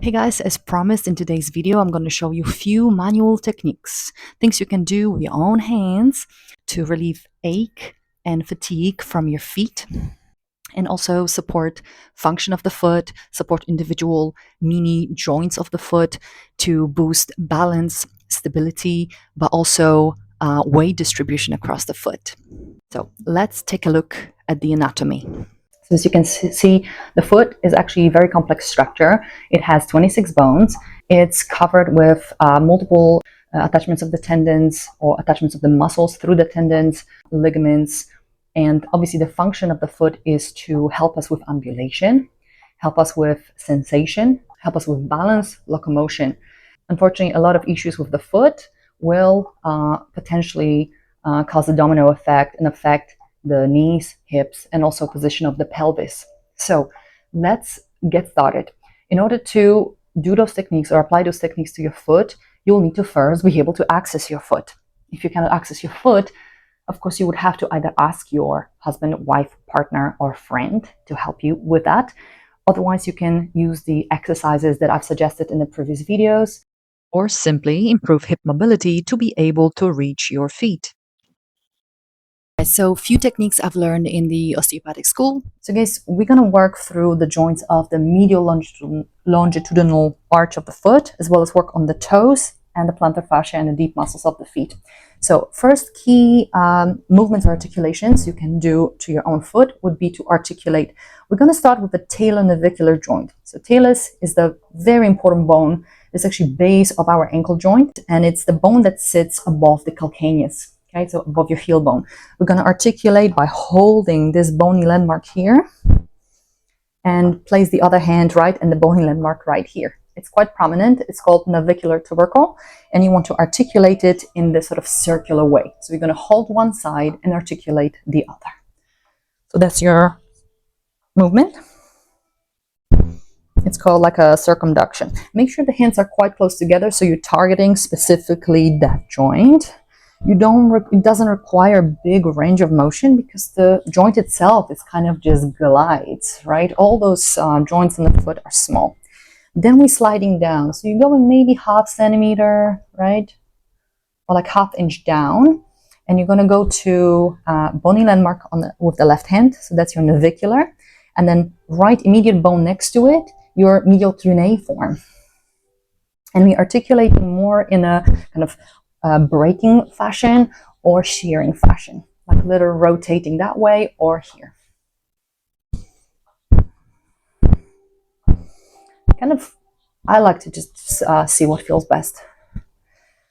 Hey guys, as promised in today's video, I'm going to show you a few manual techniques, things you can do with your own hands to relieve ache and fatigue from your feet and also support function of the foot, support individual mini joints of the foot to boost balance, stability, but also weight distribution across the foot. So let's take a look at the anatomy. So as you can see, the foot is actually a very complex structure. It has 26 bones. It's covered with multiple attachments of the tendons or attachments of the muscles through the tendons, ligaments, and obviously the function of the foot is to help us with ambulation, help us with sensation, help us with balance, locomotion. Unfortunately, a lot of issues with the foot will potentially cause a domino effect and affect the knees, hips, and also position of the pelvis. So let's get started. In order to do those techniques or apply those techniques to your foot, you'll need to first be able to access your foot. If you cannot access your foot, of course, you would have to either ask your husband, wife, partner, or friend to help you with that. Otherwise, you can use the exercises that I've suggested in the previous videos, or simply improve hip mobility to be able to reach your feet. So few techniques I've learned in the osteopathic school. So guys, we're going to work through the joints of the medial longitudinal arch of the foot, as well as work on the toes and the plantar fascia and the deep muscles of the feet. So first key movements or articulations you can do to your own foot would be to articulate. We're going to start with the talonavicular joint. So talus is the very important bone. It's actually base of our ankle joint, and it's the bone that sits above the calcaneus. Okay, so above your heel bone. We're going to articulate by holding this bony landmark here and place the other hand right and the bony landmark right here. It's quite prominent. It's called navicular tubercle, and you want to articulate it in this sort of circular way. So you're going to hold one side and articulate the other. So that's your movement. It's called like a circumduction. Make sure the hands are quite close together so you're targeting specifically that joint. It doesn't require big range of motion because the joint itself is kind of just glides, right? All those joints in the foot are small. Then we're sliding down. So you're going maybe half centimeter, right? Or like half inch down. And you're going to go to bony landmark with the left hand. So that's your navicular. And then right immediate bone next to it, your medial cuneiform. And we articulating more in a kind of breaking fashion or shearing fashion, like a little rotating that way or here. Kind of, I like to just see what feels best.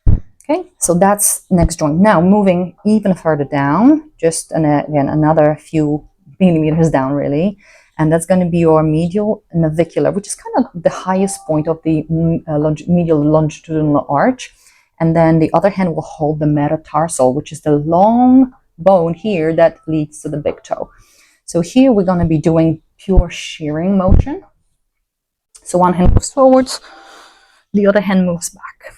Okay, so that's next joint. Now moving even further down, just again another few millimeters down really, and that's going to be your medial navicular, which is kind of the highest point of the medial longitudinal arch. And then the other hand will hold the metatarsal, which is the long bone here that leads to the big toe. So here we're going to be doing pure shearing motion. So one hand moves forwards, the other hand moves back.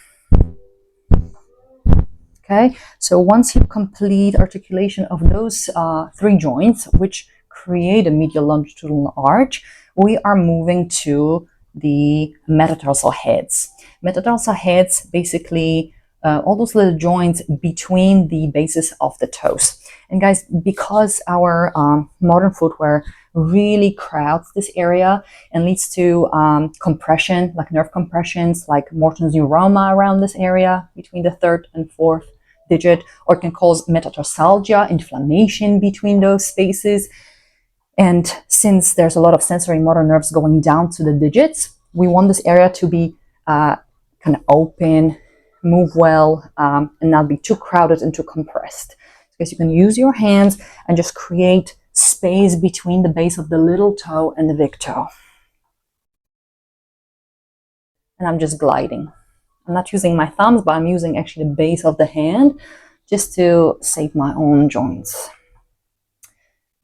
Okay, so once you complete articulation of those three joints, which create a medial longitudinal arch, we are moving to the metatarsal heads. Metatarsal heads basically all those little joints between the bases of the toes. And guys, because our modern footwear really crowds this area and leads to compression, like nerve compressions, like Morton's neuroma around this area between the third and fourth digit, or it can cause metatarsalgia, inflammation between those spaces. And since there's a lot of sensory motor nerves going down to the digits, we want this area to be kind of open, move well, and not be too crowded and too compressed. Because you can use your hands and just create space between the base of the little toe and the big toe. And I'm just gliding. I'm not using my thumbs, but I'm using actually the base of the hand just to save my own joints.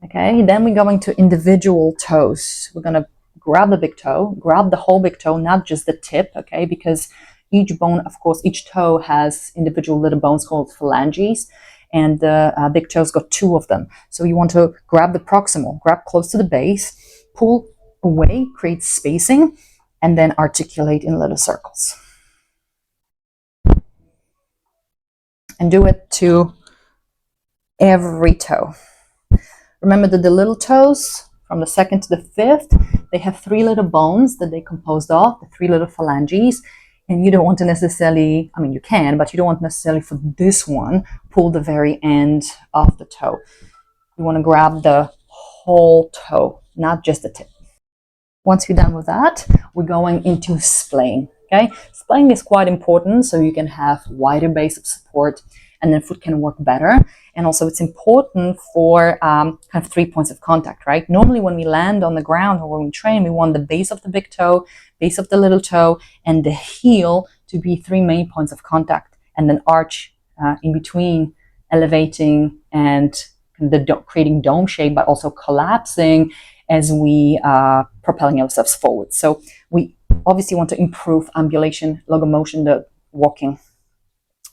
Okay, then we're going to individual toes. We're going to grab the big toe, grab the whole big toe, not just the tip, okay, because each bone, of course, each toe has individual little bones called phalanges, and the big toe's got two of them. So you want to grab the proximal, grab close to the base, pull away, create spacing, and then articulate in little circles. And do it to every toe. Remember that the little toes, from the second to the fifth, they have 3 little bones that they composed of, the 3 little phalanges, and you don't want to necessarily, I mean you can, but you don't want necessarily for this one, pull the very end of the toe. You want to grab the whole toe, not just the tip. Once you're done with that, we're going into splaying. Okay, splaying is quite important so you can have wider base of support and then foot can work better. And also it's important for kind of 3 points of contact, right? Normally when we land on the ground or when we train, we want the base of the big toe, base of the little toe, and the heel to be 3 main points of contact, and then arch in between, elevating and creating dome shape, but also collapsing as we propelling ourselves forward. So we obviously want to improve ambulation, locomotion, the walking.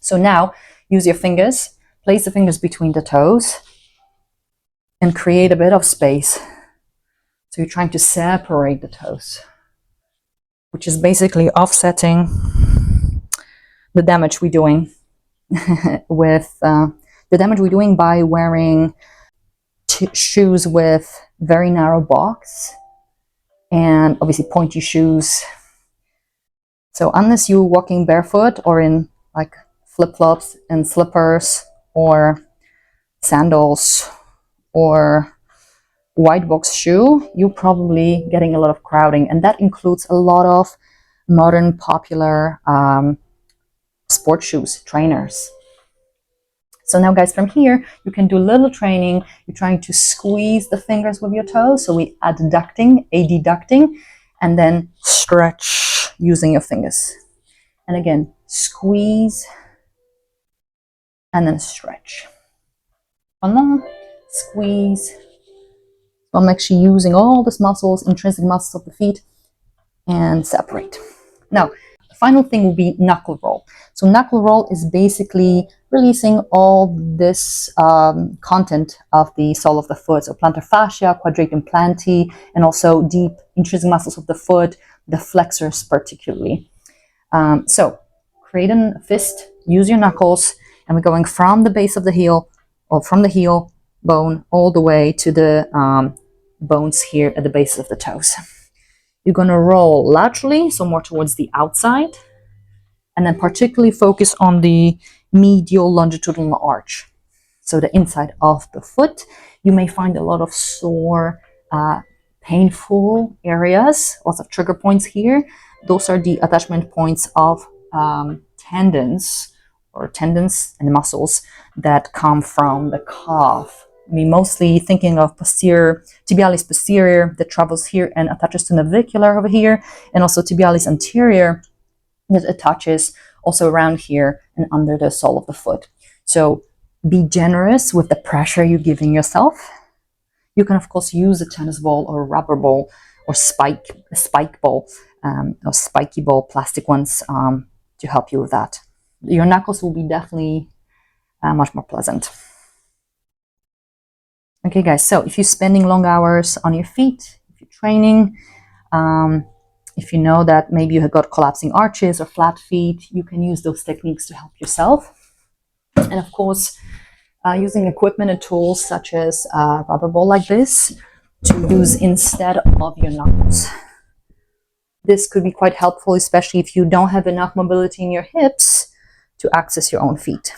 So now use your fingers, place the fingers between the toes and create a bit of space. So you're trying to separate the toes, which is basically offsetting the damage we're doing with the damage we're doing by wearing shoes with very narrow box and obviously pointy shoes. So unless you're walking barefoot or in like flip-flops and slippers or sandals or wide box shoe, you're probably getting a lot of crowding, and that includes a lot of modern popular sport shoes, trainers. So now guys, from here, you can do a little training. You're trying to squeeze the fingers with your toes. So we adducting, and then stretch using your fingers. And again, squeeze and then stretch. One more, squeeze. I'm actually using all these muscles, intrinsic muscles of the feet, and separate. Now, the final thing will be knuckle-roll. So knuckle-roll is basically releasing all this content of the sole of the foot, so plantar fascia, quadratum plantae, and also deep intrinsic muscles of the foot, the flexors particularly. So create a fist, use your knuckles, and we're going from the base of the heel, or from the heel bone all the way to the bones here at the base of the toes. You're going to roll laterally, so more towards the outside, and then particularly focus on the medial longitudinal arch, so the inside of the foot. You may find a lot of sore, painful areas, lots of trigger points here. Those are the attachment points of tendons and muscles that come from the calf. I mean, mostly thinking of posterior, tibialis posterior that travels here and attaches to navicular over here, and also tibialis anterior that attaches also around here and under the sole of the foot. So be generous with the pressure you're giving yourself. You can of course use a tennis ball or a rubber ball or a spike ball or spiky ball, plastic ones, to help you with that. Your knuckles will be definitely much more pleasant. Okay guys, so if you're spending long hours on your feet, if you're training, if you know that maybe you have got collapsing arches or flat feet, you can use those techniques to help yourself. And of course, using equipment and tools such as a rubber ball like this to use instead of your knuckles. This could be quite helpful, especially if you don't have enough mobility in your hips to access your own feet.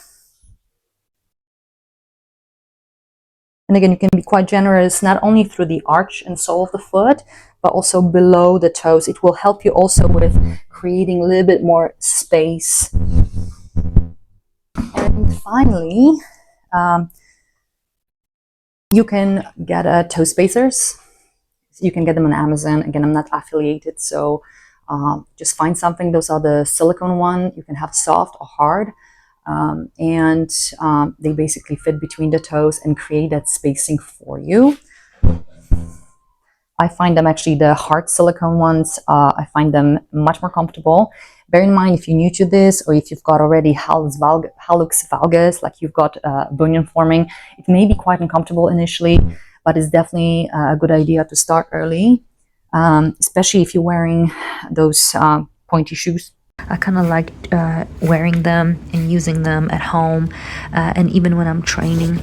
And again, you can be quite generous, not only through the arch and sole of the foot, but also below the toes. It will help you also with creating a little bit more space. And finally, you can get toe spacers. You can get them on Amazon. Again, I'm not affiliated, so just find something. Those are the silicone one. You can have soft or hard. And they basically fit between the toes and create that spacing for you. I find them actually, the hard silicone ones, I find them much more comfortable. Bear in mind, if you're new to this, or if you've got already hallux valgus, like you've got bunion forming, it may be quite uncomfortable initially, but it's definitely a good idea to start early. especially if you're wearing those pointy shoes. I kind of like wearing them and using them at home and even when I'm training.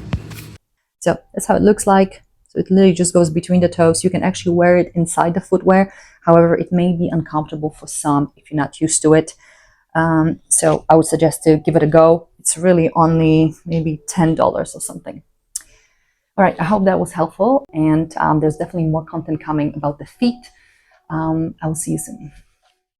So that's how it looks like. So it literally just goes between the toes. You can actually wear it inside the footwear. However, it may be uncomfortable for some if you're not used to it. So I would suggest to give it a go. It's really only maybe $10 or something. All right, I hope that was helpful. And there's definitely more content coming about the feet. I will see you soon.